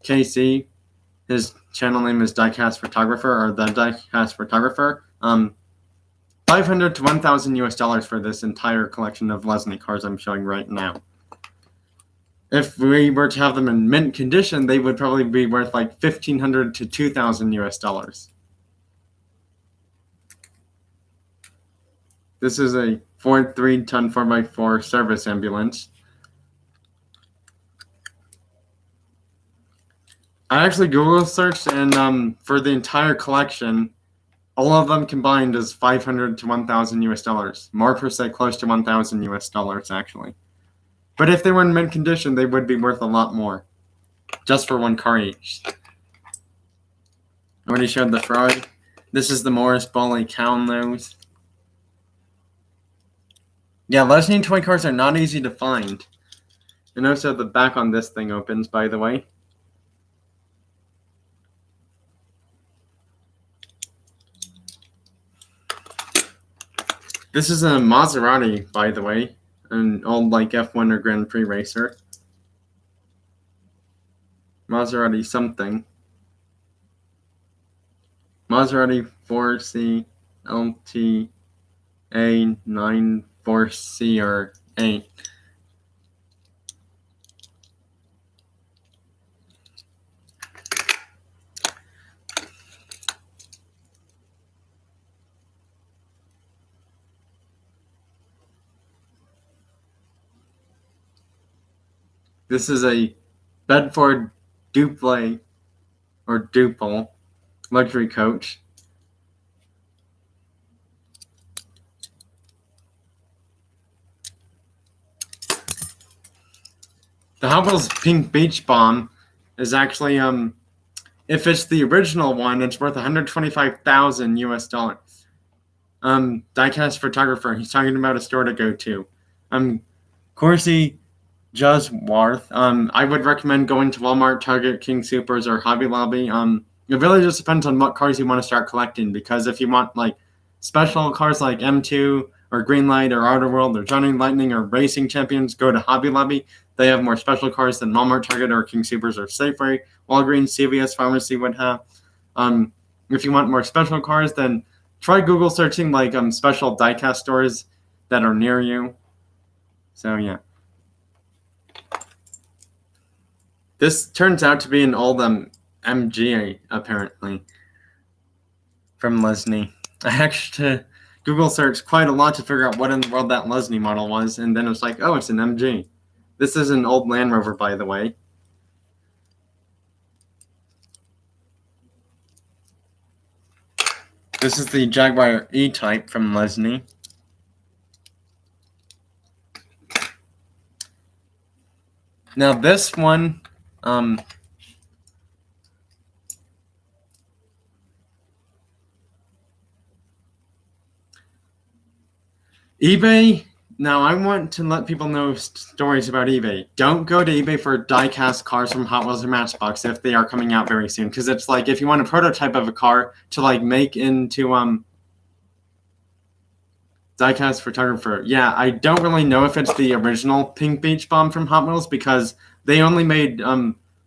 KC, his channel name is Diecast Photographer, or the Diecast Photographer, $500 to $1,000 for this entire collection of Lesney cars I'm showing right now. If we were to have them in mint condition, they would probably be worth like $1,500 to $2,000. This is a Ford 3-ton 4x4 service ambulance. I actually Google searched, and for the entire collection, all of them combined is $500 to $1,000. More per se, close to $1,000 actually. But if they were in mint condition, they would be worth a lot more, just for one car each. I already showed the Freud. This is the Morris Bully cow nose. Yeah, Lesney toy cars are not easy to find. And also the back on this thing opens, by the way. This is a Maserati, by the way. An old like F1 or Grand Prix racer. Maserati something. Maserati 4C LT A94C or A. This is a Bedford Duple or Duple luxury coach. The Hot Wheels Pink Beach Bomb is actually if it's the original one, it's worth $125,000. Diecast Photographer, he's talking about a store to go to. Corsi Juswarth. I would recommend going to Walmart, Target, King Supers, or Hobby Lobby. It really just depends on what cars you want to start collecting, because if you want like special cars like M2 or Greenlight or Outer World or Johnny Lightning or Racing Champions, go to Hobby Lobby. They have more special cars than Walmart, Target, or King Supers or Safeway, Walgreens, CVS Pharmacy would have. If you want more special cars, then try Google searching like special diecast stores that are near you. So yeah. This turns out to be an old MG, apparently, from Lesney. I actually Google searched quite a lot to figure out what in the world that Lesney model was, and then it was like, oh, it's an MG. This is an old Land Rover, by the way. This is the Jaguar E-Type from Lesney. Now this one, eBay. Now I want to let people know stories about eBay. Don't go to eBay for diecast cars from Hot Wheels or Matchbox if they are coming out very soon, because it's like if you want a prototype of a car to like make into Diecast Photographer. Yeah, I don't really know if it's the original Pink Beach Bomb from Hot Wheels, because they only made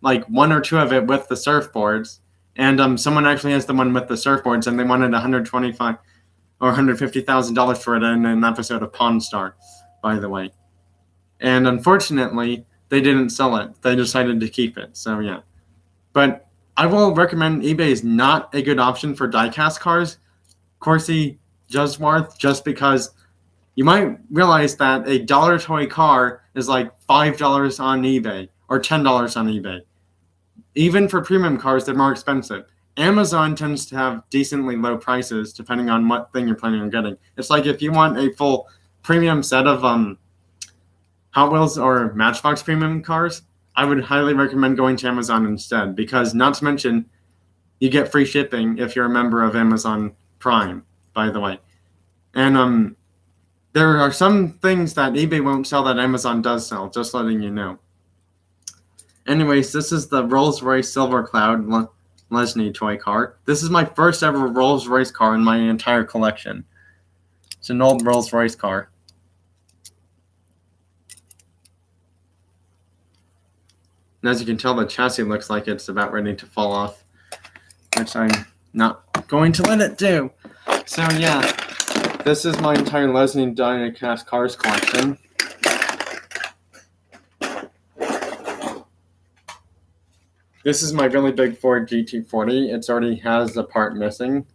like one or two of it with the surfboards, and someone actually has the one with the surfboards, and they wanted $125,000 or $150,000 for it in an episode of Pawn Star, by the way. And unfortunately, they didn't sell it. They decided to keep it. So yeah, but I will recommend eBay is not a good option for diecast cars. Corsi Juswarth, just because you might realize that a dollar toy car is like $5 on eBay or $10 on eBay. Even for premium cars, they're more expensive. Amazon tends to have decently low prices depending on what thing you're planning on getting. It's like if you want a full premium set of Hot Wheels or Matchbox premium cars, I would highly recommend going to Amazon instead, because not to mention, you get free shipping if you're a member of Amazon Prime, by the way. And there are some things that eBay won't sell that Amazon does sell, just letting you know. Anyways, this is the Rolls-Royce Silver Cloud Lesney toy car. This is my first ever Rolls-Royce car in my entire collection. It's an old Rolls-Royce car. And as you can tell, the chassis looks like it's about ready to fall off, which I'm not going to let it do. So yeah, this is my entire Lesney diecast cars collection. This is my really big Ford GT40. It already has a part missing,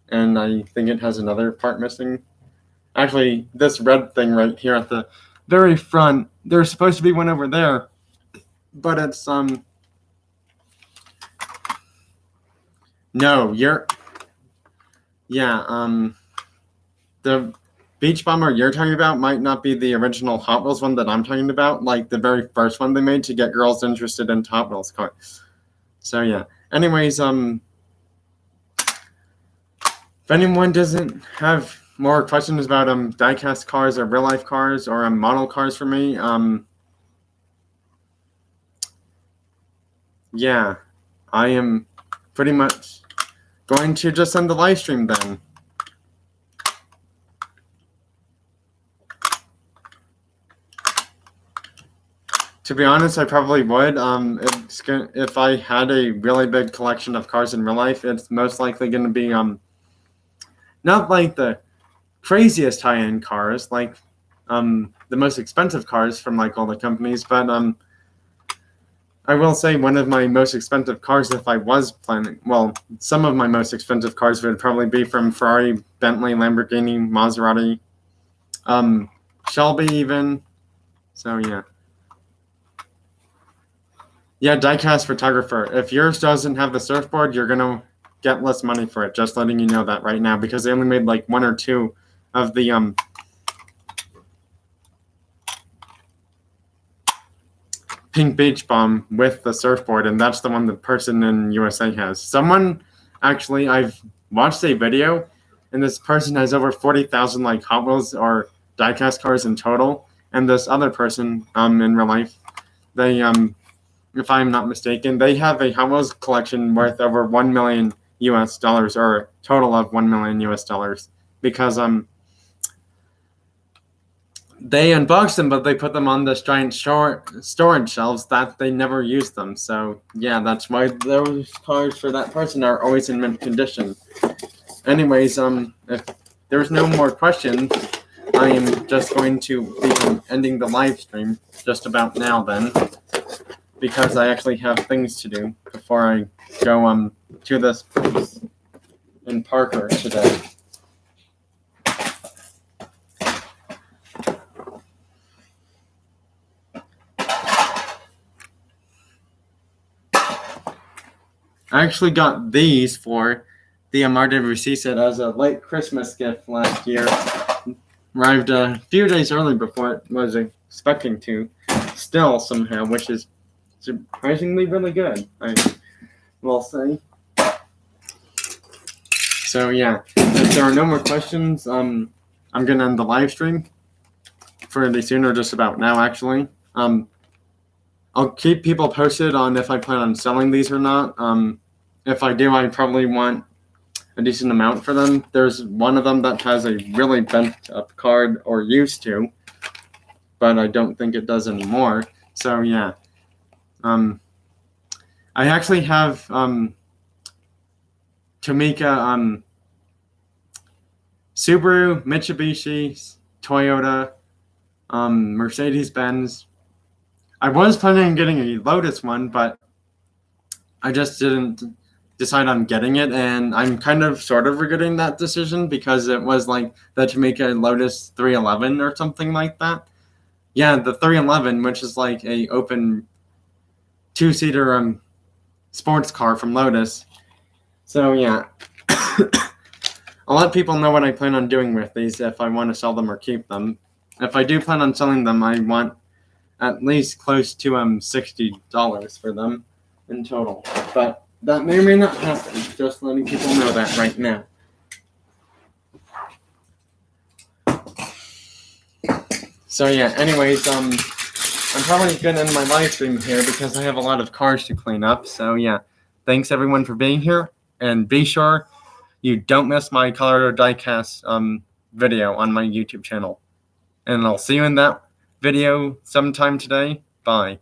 and I think it has another part missing. Actually, this red thing right here at the very front, there's supposed to be one over there, but it's no, the Beach Bomber you're talking about might not be the original Hot Wheels one that I'm talking about, like the very first one they made to get girls interested in Hot Wheels cars. So yeah. Anyways, if anyone doesn't have more questions about diecast cars or real life cars or model cars for me, yeah, I am pretty much going to just end the live stream then. To be honest, I probably would. If I had a really big collection of cars in real life, it's most likely going to be not like the craziest high-end cars, like the most expensive cars from like all the companies, but I will say one of my most expensive cars, if I was planning, well, some of my most expensive cars would probably be from Ferrari, Bentley, Lamborghini, Maserati, Shelby even. So yeah. Yeah, diecast photographer. If yours doesn't have the surfboard, you're gonna get less money for it. Just letting you know that right now, because they only made like one or two of the pink beach bomb with the surfboard, and that's the one the person in USA has. Someone actually, I've watched a video, and this person has over 40,000 like Hot Wheels or diecast cars in total, and this other person in real life, they if I'm not mistaken, they have a Hot Wheels collection worth over $1 million US, or a total of $1 million US, because they unboxed them, but they put them on this giant storage shelves that they never use them. So yeah, that's why those cars for that person are always in mint condition. Anyways, if there's no more questions, I am just going to be ending the live stream just about now then, because I actually have things to do before I go to this place in Parker today. I actually got these for the Marta received it as a late Christmas gift last year. Arrived a few days early before it was expecting to. Still somehow, which is surprisingly really good, I will say. So yeah, if there are no more questions, I'm gonna end the live stream fairly soon, or just about now actually. I'll keep people posted on if I plan on selling these or not. If I do, I probably want a decent amount for them. There's one of them that has a really bent up card, or used to, but I don't think it does anymore. So yeah. I actually have Tomica, Subaru, Mitsubishi, Toyota, Mercedes-Benz. I was planning on getting a Lotus one, but I just didn't decide on getting it, and I'm kind of sort of regretting that decision because it was like the Jamaica Lotus 311 or something like that. Yeah, the 311, which is like a open two-seater sports car from Lotus. So yeah, I'll let people know what I plan on doing with these if I want to sell them or keep them. If I do plan on selling them, I want at least close to $60 for them in total. But that may or may not happen. Just letting people know that right now. So yeah, anyways, I'm probably gonna end my live stream here because I have a lot of cars to clean up. So yeah, thanks everyone for being here, and be sure you don't miss my Colorado diecast video on my YouTube channel. And I'll see you in that video sometime today. Bye.